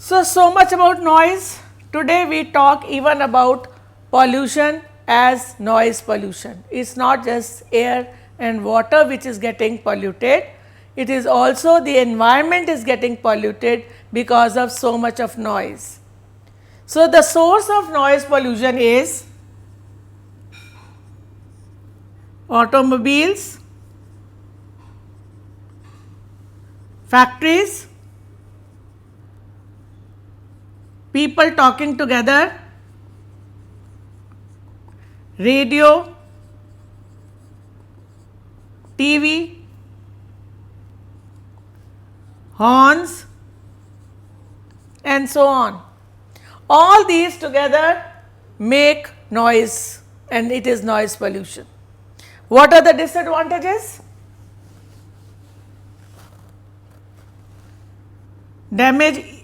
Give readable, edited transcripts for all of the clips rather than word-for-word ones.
So much about noise. Today we talk even about pollution as noise pollution. It is not just air and water which is getting polluted, it is also the environment is getting polluted because of so much of noise. So, the source of noise pollution is automobiles, factories, people talking together, radio, TV, horns and so on. All these together make noise and it is noise pollution. What are the disadvantages? Damage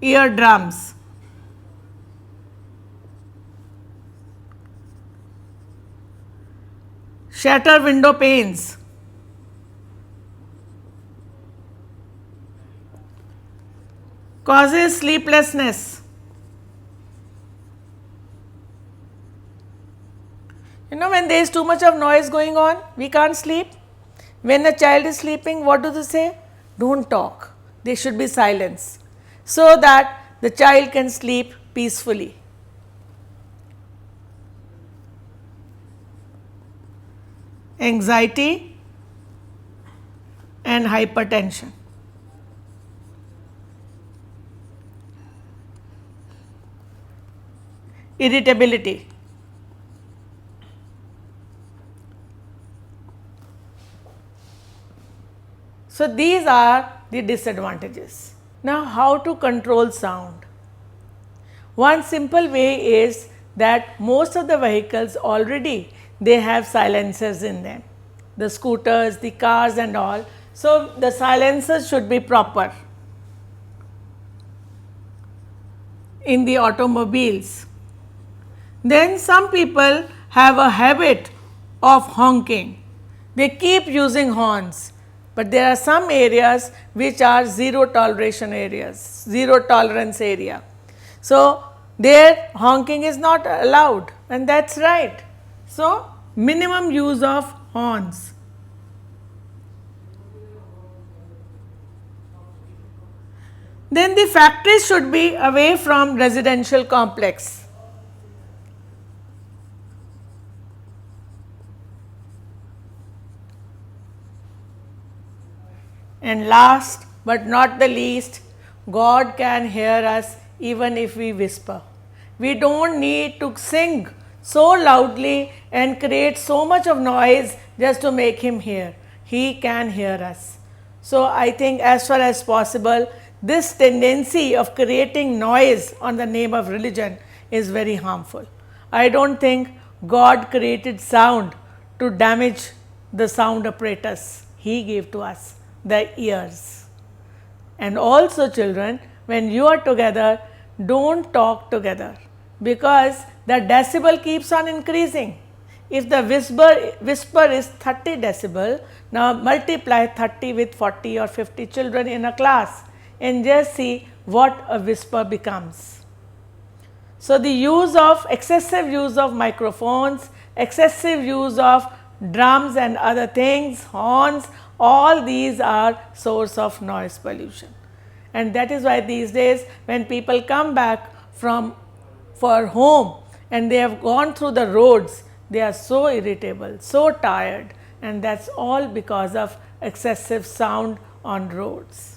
eardrums, shatter window panes, causes sleeplessness. When there is too much of noise going on, we can't sleep. When a child is sleeping, what do they say? Don't talk. There should be silence so that the child can sleep peacefully. Anxiety and hypertension. Irritability. So, these are the disadvantages. Now, how to control sound? One simple way is that most of the vehicles already they have silencers in them, the scooters, the cars and all. So, the silencers should be proper in the automobiles. Then some people have a habit of honking. They keep using horns, but there are some areas which are zero toleration areas, zero tolerance area. So, there honking is not allowed and that is right. So, minimum use of horns. Then the factories should be away from residential complex. And last but not the least, God can hear us even if we whisper. We don't need to sing so loudly and create so much of noise just to make Him hear. He can hear us. So, I think as far as possible, this tendency of creating noise on the name of religion is very harmful. I don't think God created sound to damage the sound apparatus He gave to us, the ears. And also children, when you are together, don't talk together because the decibel keeps on increasing. If the whisper is 30 decibel, now multiply 30 with 40 or 50 children in a class and just see what a whisper becomes. So, the excessive use of microphones, excessive use of drums and other things, horns, all these are source of noise pollution. And that is why these days when people come back for home and they have gone through the roads, they are so irritable, so tired, and that is all because of excessive sound on roads.